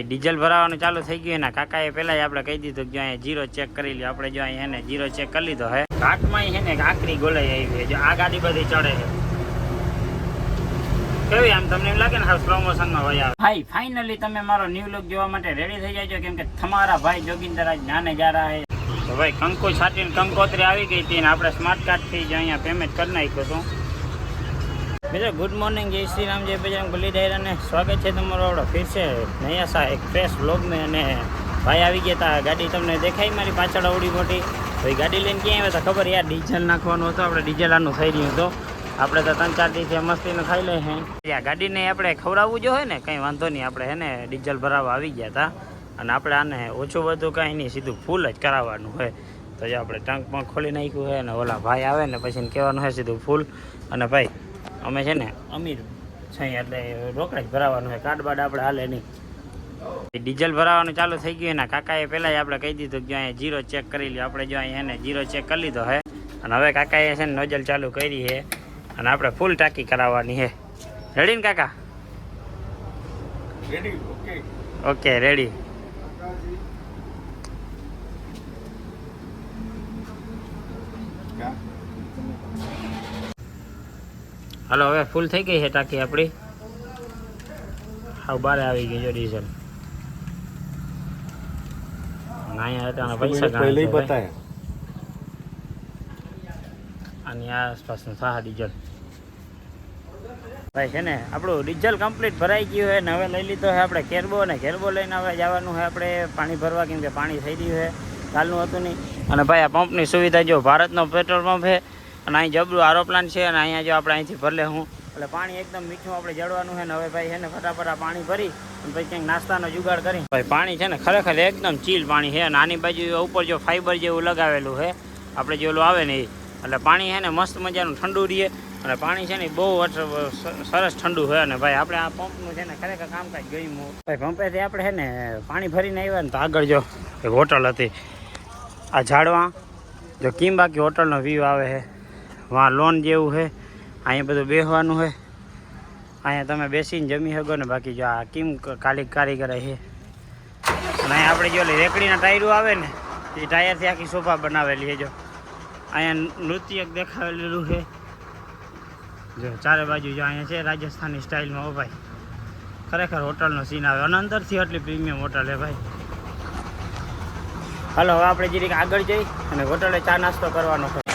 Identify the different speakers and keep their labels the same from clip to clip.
Speaker 1: Diesel ભરાવાનું ચાલુ થઈ ગયું ને કાકાએ પહેલા જ આપણે કહી દીધું કે જો અહીંયા જીરો ચેક કરી લ્યો. આપણે જો અહીંયા એને જીરો ચેક કરી લીધો હે. ઘાટમાં છે ને આકરી ગોલાઈ આવી છે. જો આ ગાડી બધી ચડે છે કેવી આમ તમને એમ લાગે ને હા સ્લો મોશનમાં હોય આવે. ભાઈ ફાઇનલી તમે મારો ન્યૂ લુક જોવા માટે રેડી થઈ જાજો કેમ કે તમારા ભાઈ જોગિંદર આજ નાને જા રહા હે. તો ભાઈ કંકુ છાટીને કંકોત્રી આવી ગઈ હતી ને આપણે સ્માર્ટ કાર્ડથી જ અહીંયા પેમેન્ટ કરી નાખ્યું હતું. मित्रों गुड मॉर्निंग जय श्री राम जय बजरंग बली दायरा ने स्वागत है तमारो आवडो फिर से नया सा एक फ्रेश व्लॉग में अने भाई આવી ગયા તા ગાડી તમને દેખાઈ મારી પાછળ આવડી મોટી ભાઈ ગાડી લઈને ક્યાં આવ્યા તા ખબર યાર ડીઝલ નાખવાનું હતું આપણે ડીઝલ આનું થઈ રહ્યું હતું આપણે તો 3-4 દિવસથી મસ્તીને ખાઈ લે હે યાર ગાડીને આપણે ખવડાવવું જો હોય ને કંઈ વાંધો નહીં આપણે હે ને ડીઝલ ભરાવા આવી ગયા તા અને આપણે આને ઓછું બધું કાંઈ નહીં સીધું ફૂલ જ કરાવવાનું હોય તો જો આપણે ટંક પણ ખોલી નાખ્યું હોય અને ઓલા ભાઈ આવે ને પછી કહેવાનું હોય સીધું ફૂલ અને ભાઈ અમે છે ને અમીર છીએ એટલે રોકડા જ ભરાવાનું હોય કાર્ડ બાડ આપણે હાલે નહીં. ડીઝલ ભરાવાનું ચાલુ થઈ ગયું ને કાકાએ પહેલાં જ આપણે કહી દીધું કે જો અહીંયા જીરો ચેક કરી લ્યો. આપણે જો અહીંયા એને જીરો ચેક કરી લીધો હે અને હવે કાકાએ છે ને નોઝલ ચાલુ કરી છે અને આપણે ફૂલ ટાંકી કરાવવાની છે. રેડી ને કાકા?
Speaker 2: રેડી.
Speaker 1: Okay ready. હાલો હવે ફૂલ થઈ ગઈ છે ટાંકી આપણી. હાવ બારે આવી ગઈ જો ડીઝલ. અહીંયા હતા પૈસા
Speaker 2: પહેલે બતાયા
Speaker 1: આની આસપાસનું થા ડીઝલ. ભાઈ છે ને આપણું ડીઝલ કમ્પ્લીટ ભરાઈ ગયું હોય ને હવે લઈ લીધો છે આપણે કેરબો ને કેરબો લઈને હવે જવાનું હોય આપણે પાણી ભરવા કેમ કે પાણી થઈ ગયું છે કાલનું હતું નહીં. અને ભાઈ આ પંપની સુવિધા જો ભારતનો પેટ્રોલ પંપ છે અને અહીં જબરું આરો પ્લાન્ટ છે અને અહીંયા જો આપણે અહીંથી ભરલે હું એટલે પાણી એકદમ મીઠું આપણે જળવાનું છે ને હવે ભાઈ છે ને ફટાફટ આ પાણી ભરી અને પછી ક્યાંક નાસ્તાનો જુગાડ કરી. ભાઈ પાણી છે ને ખરેખર એકદમ ચીલ પાણી છે અને આની બાજુ ઉપર જો ફાઈબર જેવું લગાવેલું છે આપણે જે ઓલું આવે ને એ એટલે પાણી છે ને મસ્ત મજાનું ઠંડુ રહે અને પાણી છે ને બહુ સરસ ઠંડુ હોય અને ભાઈ આપણે આ પંપનું છે ને ખરેખર કામકાજ ગયું. ભાઈ પંપેથી આપણે છે ને પાણી ભરીને આવ્યા ને તો આગળ જો એક હોટલ હતી આ ઝાડવા જો કેમ બાકી હોટલનો વ્યૂ આવે છે વાં લોન જેવું છે અહીંયા બધું બેસવાનું છે અહીંયા તમે બેસીને જમી શકો ને બાકી જો આ કેમ કારીગર છે અને અહીંયા આપણે જો રેકડીના ટાયરો આવે ને એ ટાયરથી આખી સોફા બનાવેલી છે. જો અહીંયા નૃત્ય દેખાવેલું છે જો ચારે બાજુ જો અહીંયા છે રાજસ્થાની સ્ટાઇલમાં. હો ભાઈ ખરેખર હોટલનો સીન આવે અને અંદરથી આટલી પ્રીમિયમ હોટલ છે ભાઈ. હાલો હવે આપણે જરીક આગળ જઈ અને હોટલે ચા નાસ્તો કરવાનો છે.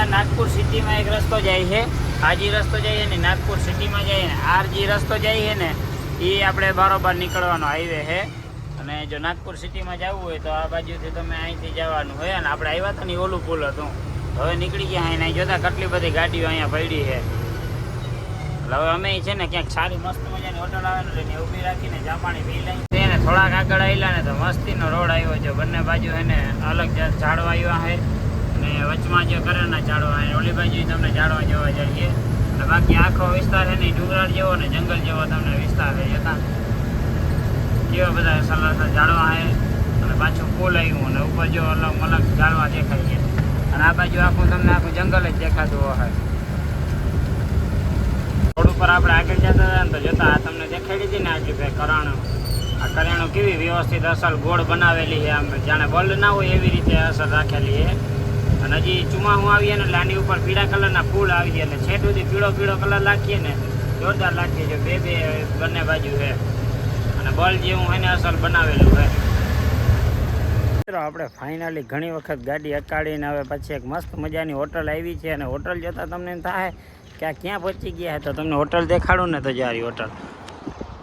Speaker 1: નાગપુર સિટીમાં એક રસ્તો જાય છે આ જે રસ્તો જાય ને નાગપુર સિટીમાં જાય ને આ જે રસ્તો જાય છે ને એ આપણે બારોબાર નીકળવાનો હાઈવે છે અને જો નાગપુર સિટીમાં જવું હોય તો આ બાજુથી તમે અહીંથી જવાનું હોય અને આપણે આવ્યા હતા ને ઓલું પુલ હતું હવે નીકળી ગયા અહીં જોતા કેટલી બધી ગાડીઓ અહીંયા પડી છે એટલે હવે અમે છે ને ક્યાંક સારી મસ્ત મજાની હોટલ આવે ને ઊભી રાખીને ચા પાણી પી લઈ તેને થોડાક આગળ આવેલા ને તો મસ્તીનો રોડ આવ્યો છે બંને બાજુ એને અલગ ઝાડવા આવ્યા છે અને વચમાં જે કરેના ઝાડવા ઓલી બાજુ તમને ઝાડવા જોવા જઈએ અને બાકી આખો વિસ્તાર છે ને ડુંગરાળ જેવો ને જંગલ જેવો તમને વિસ્તાર છે જતા કેવા બધા સરસ ઝાડવા છે અને પાછું પુલ આવ્યું અને ઉપર જો અલગ અલગ ઝાડવા દેખાય છે અને આ બાજુ આખું તમને આખું જંગલ જ દેખાતું હોય. રોડ ઉપર આપણે આગળ જતા હતા ને તો જોતા આ તમને દેખાડી હતી ને આજે ભાઈ કરાણું આ કરિયાણું કેવી વ્યવસ્થિત અસલ ગોળ બનાવેલી છે આમ જાણે બલ્ડ ના હોય એવી રીતે અસર રાખેલી છે અને હજી ચોમાસું આવીએ ને એટલે આની ઉપર પીળા કલરના ફૂલ આવી ગયા એટલે છેટ સુધી પીળો કલર નાખીએ ને જોરદાર લાગીએ જો બે બંને બાજુ છે અને બલ્બ જેવું એને અસલ બનાવેલું છે. આપણે ફાઇનલી ઘણી વખત ગાડી અકાળીને હવે પછી એક મસ્ત મજાની હોટલ આવી છે અને હોટલ જોતાં તમને એમ થાય કે આ ક્યાં પહોંચી ગયા છે તો તમને હોટલ દેખાડું ને તો જારી હોટલ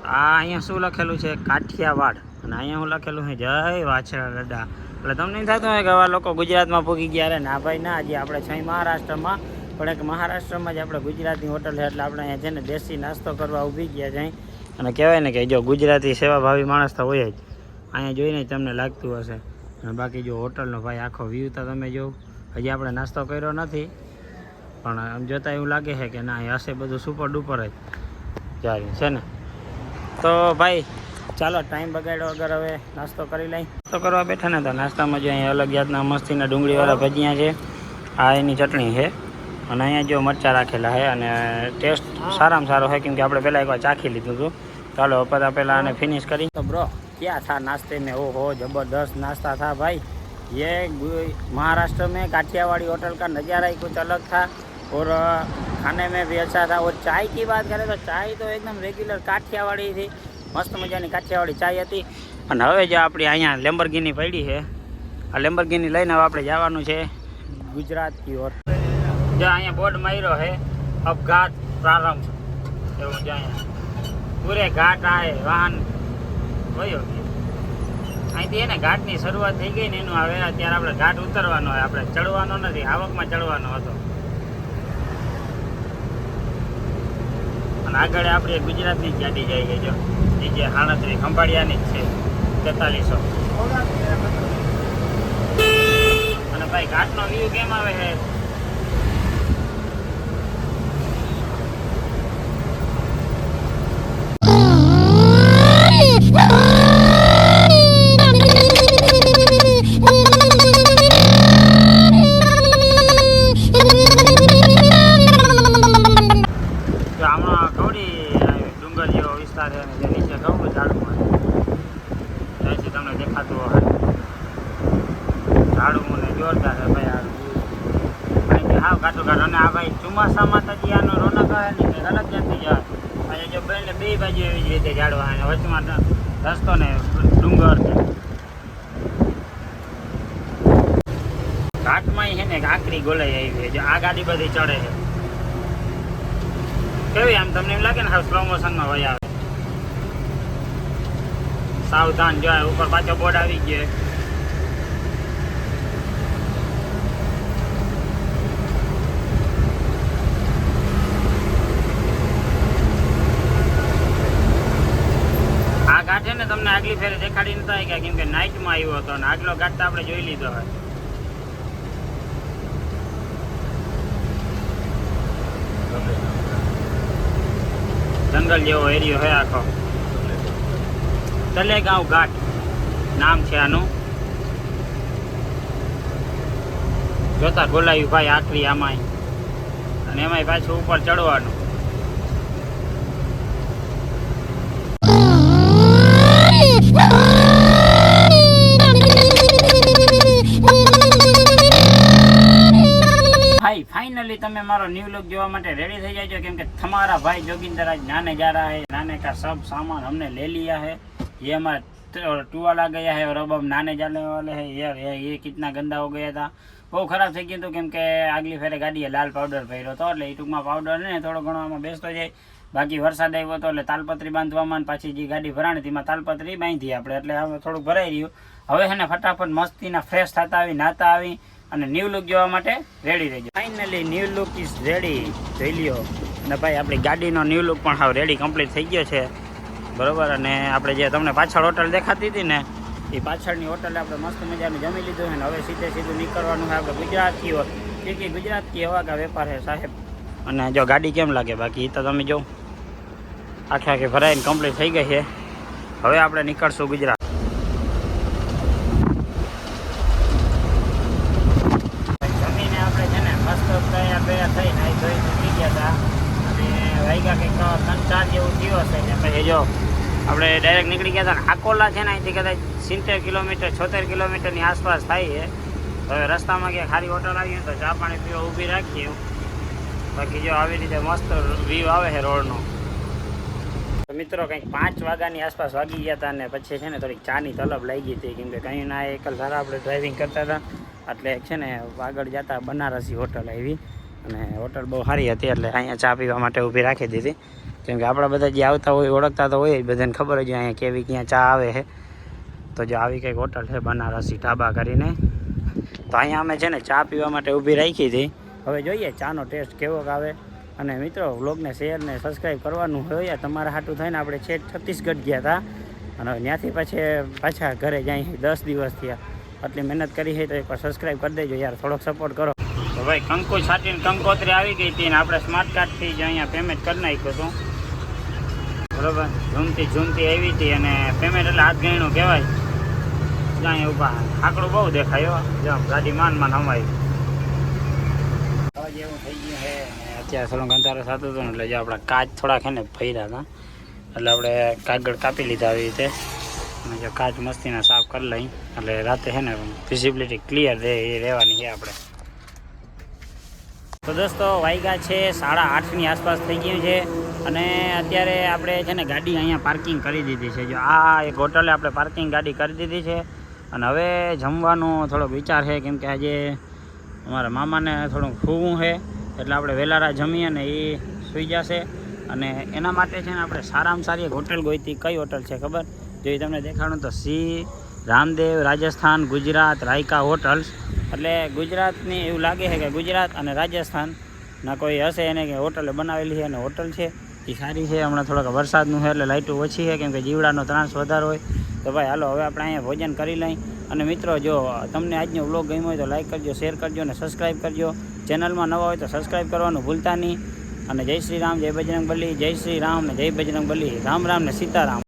Speaker 1: આ અહીંયા શું લખેલું છે? કાઠિયાવાડ. અને અહીંયા શું લખેલું છે? જય વાછરા દાદા. એટલે તમને નહીં થતું હોય કે આવા લોકો ગુજરાતમાં પૂગી ગયા રે? ના ભાઈ ના, હજી આપણે છે મહારાષ્ટ્રમાં, પણ એક મહારાષ્ટ્રમાં જ આપણે ગુજરાતની હોટલ છે એટલે આપણે અહીંયા છે ને દેશી નાસ્તો કરવા ઊભી ગયા છે. અને કહેવાય ને કે જો ગુજરાતી સેવાભાવી માણસ તો હોય જ, અહીંયા જોઈને તમને લાગતું હશે. અને બાકી જો હોટલનો ભાઈ આખો વ્યૂ તો તમે જો, હજી આપણે નાસ્તો કર્યો નથી પણ આમ જોતાં એવું લાગે છે કે ના હશે બધું સુપર ડુપર જ જાય છે ને. તો ભાઈ ચાલો ટાઈમ બગાડ્યો વગર હવે નાસ્તો કરી લઈ. નાસ્તો કરવા બેઠા ને તો નાસ્તામાં જો અહીંયા અલગ જાતના મસ્તીના ડુંગળીવાળા ભજીયા છે, આ એની ચટણી છે, અને અહીંયા જો મરચાં રાખેલા છે. અને ટેસ્ટ સારામાં સારો છે કેમ કે આપણે પહેલાં એકવાર ચાખી લીધું હતું. ચાલો પહેલાં આને ફિનિશ કરી. તો બ્રો क्या था नाश्ते में? ओहो ज़बरदस्त नाश्ता था भाई। ये महाराष्ट्र में काठियावाड़ी होटल का नज़ारा ही कुछ अलग था और खाने में भी अच्छा था. और चाय की बात करें तो चाय तो एकदम रेग्युलर काठियावाड़ी थी, मस्त मजानी काठियावाड़ी चाय હતી. અને હવે જો આપણી અહીંયા લેમ્બોર્ગિની પડી છે, આ લેમ્બોર્ગિની લઈને હવે આપણે જવાનું છે ગુજરાત કી ઓર. જો અહીંયા બોર્ડ માર્યો છે અપઘાત પ્રારંભ, એવું જો અહીંયા પૂરે ઘાટ આए વાહન વયો અહીંથી એને ઘાટની શરૂઆત થઈ ગઈ ને એનું હવે અત્યારે આપણે ઘાટ ઉતરવાનો હોય, આપણે ચડવાનો નથી, આવકમાં ચડવાનો હતો. અને આગળ આપણી ગુજરાતની જ ગાડી જાય છે, જો જે 38 ખંભાળિયાની જ છે 4300. અને ભાઈ ઘાટનો વ્યૂ કેમ આવે છે? અને આ ભાઈ ચોમાસામાં તો જે આનો રોનક આવે ને કંઈક અલગ જાતની જાય. અહીંયા જો બે બાજુ એવી જ રીતે ઝાડવા અને વચમાં રસ્તો ને ડુંગર છે. ઘાટમાં છે ને આકરી ગોલાઈ આવી છે, જો આ ગાડી બધી ચડે છે. કેવી આમ તમને એમ લાગે ને સ્લો મોશનમાં વહી આવે. સાવધાન, જો ઉપર પાછો બોર્ડ આવી ગયો. ઘાટ છે ને તમને આગલી ફેરે દેખાડી નતા ગયા કેમ કે નાઇટમાં આવ્યો હતો, અને આગલો ઘાટ તો આપણે જોઈ લીધો હોય. જંગલ જેવો એરિયો છે આખો. તલેગાંવ ઘાટ નામ છે આનું. જોતા ગોલાયું ભાઈ આખરી આમાંય, અને એમાંય પાછું ઉપર ચડવાનું. फाइनली તમે મારો न्यू लुक જોવા માટે રેડી થઈ जाइए क्योंकि हमारा भाई जोगिंदर आज नहाने जा रहा है. नहाने का सब सामान हमने ले लिया है. ये हमारा टूअल आ गया है और अब हम नहाने जाने वाले हैं. यार ये कितना गंदा हो गया था, બહુ ખરાબ થઈ ગયું હતું કેમ કે આગલી ફેરે ગાડીએ લાલ પાવડર ભર્યો હતો એટલે એ ટૂંકમાં પાવડર ને થોડો ઘણો આમાં બેસતો જાય. બાકી વરસાદ આવ્યો હતો એટલે તાલપત્રી બાંધવામાં પાછી જે ગાડી ભરાણી તેમાં તાલપત્રી બાંધી આપણે, એટલે હવે થોડુંક ભરાઈ રહ્યું. હવે છે ને ફટાફટ મસ્તીના ફ્રેશ થતા આવી, નાતા આવી અને ન્યૂ લુક જોવા માટે રેડી રહેજો. Finally new look is ready, જોઈ લ્યો. અને ભાઈ આપણી ગાડીનો ન્યૂ લુક પણ હવે રેડી કમ્પ્લીટ થઈ ગયો છે, બરોબર. અને આપણે જે તમને પાછળ હોટલ દેખાતી હતી ને એ પાછળની હોટલે આપણે મસ્ત મજાનું જમી લીધું છે. ને હવે સીધું નીકળવાનું છે આપણે ગુજરાત કી ઓર, કે ગુજરાત કી હવા કા વેપાર છે સાહેબ. અને જો ગાડી કેમ લાગે બાકી એ તો તમે જો આખી ભરાઈને કમ્પ્લીટ થઈ ગઈ છે. હવે આપણે નીકળશું ગુજરાત. જમીને આપણે છે ને મસ્ત તૈયાર થઈ નાઈ ધોઈ નીકળી ગયા હતા અને વાગ્યા કંઈક 3-4 જેવું થયો હશે ને પછી જો આપણે ડાયરેક્ટ નીકળી ગયા હતા. આકોલા છે ને અહીંથી કદાચ 70 કિલોમીટર 76 કિલોમીટરની આસપાસ થાય છે. હવે રસ્તામાં ક્યાંક સારી હોટલ આવી તો ચા પાણી પીવા ઊભી રાખીએ. બાકી જો આવી રીતે મસ્ત વ્યૂ આવે છે રોડનો. મિત્રો કંઈક 5 વાગ્યાની આસપાસ વાગી ગયા હતા અને પછી છે ને થોડીક ચાની તલબ લાગી હતી કેમ કે કંઈ ના એકલ ધારા આપણે ડ્રાઇવિંગ કરતા હતા એટલે છે ને આગળ જતા બનારસી હોટલ આવી અને હોટલ બહુ સારી હતી એટલે અહીંયા ચા પીવા માટે ઊભી રાખી દીધી. કેમ કે આપણા બધા જે આવતા હોય ઓળખતા તો હોય બધાને ખબર જ અહીંયા કેવી ક્યાં ચા આવે છે. તો જો આવી કંઈક હોટલ છે બનારસી ઢાબા કરીને. તો અહીંયા અમે છે ને ચા પીવા માટે ઊભી રાખી હતી. હવે જોઈએ ચાનો ટેસ્ટ કેવો આવે. અને મિત્રો વ્લોગને શેર ને સબસ્ક્રાઈબ કરવાનું હોય. તમારા હાટું થઈને આપણે છેક છત્તીસગઢ ગયા હતા અને ત્યાંથી પાછા ઘરે જાય 10 દિવસ થયા. આટલી મહેનત કરી છે તો એકવાર સબસ્ક્રાઈબ કરી દેજો યાર, થોડોક સપોર્ટ કરો. તો ભાઈ કંકુ છાટીને કંકોત્રી આવી ગઈ હતી ને આપણે સ્માર્ટ કાર્ડથી જ અહીંયા પેમેન્ટ કરી નાખ્યું હતું. બરોબર, ઝૂમતી આવી હતી અને પેમેન્ટ એટલે હાથ ગણ્યું કહેવાય. ત્યાં ઊભા આંકડું બહુ દેખાયો, જો ગાડી માન હમાય જેવું થઈ ગયું છે. અત્યારે થોડુંક અંધારો થતું હતું ને એટલે જો આપણા કાચ થોડાક છે ને ફર્યા હતા એટલે આપણે કાગળ કાપી લીધા આવી રીતે. અને જો કાચ મસ્તીના સાફ કરી લઈ એટલે રાતે છે ને વિઝિબિલિટી ક્લિયર રહે એ રહેવાની છે આપણે. તો દોસ્તો વાગ્યા છે 8:30ની આસપાસ થઈ ગયું છે અને અત્યારે આપણે છે ને ગાડી અહીંયા પાર્કિંગ કરી દીધી છે. જો આ એક હોટલે આપણે પાર્કિંગ ગાડી કરી દીધી છે અને હવે જમવાનો થોડોક વિચાર છે કેમ કે આજે અમારા મામાને થોડુંક ફૂવું છે એટલે આપણે વહેલારા જમીએ ને એ સૂઈ જશે. અને એના માટે છે ને આપણે સારામાં સારી એક હોટલ ગોઈતી. કઈ હોટલ છે ખબર? જો એ તમને દેખાડું તો શ્રી રામદેવ રાજસ્થાન ગુજરાત રાયકા હોટલ્સ. એટલે ગુજરાતની એવું લાગે છે કે ગુજરાત અને રાજસ્થાનના કોઈ હશે એને કે હોટલે બનાવેલી છે અને હોટલ છે એ સારી છે. હમણાં થોડાક વરસાદનું છે એટલે લાઇટો ઓછી છે કેમ કે જીવડાનો ત્રાસ વધારે હોય. તો ભાઈ હાલો હવે આપણે અહીંયા ભોજન કરી લઈ. અને મિત્રો જો તમને આજનો વ્લોગ ગમ્યો હોય તો લાઈક કરજો, શેર કરજો અને સબસ્ક્રાઈબ કરજો. ચેનલમાં નવા હોય તો સબસ્ક્રાઈબ કરવાનું ભૂલતા નહીં. અને જય શ્રી રામ, જય બજરંગ બલી, જય શ્રી રામ ને જય બજરંગ બલી, રામ રામ ને સીતારામ.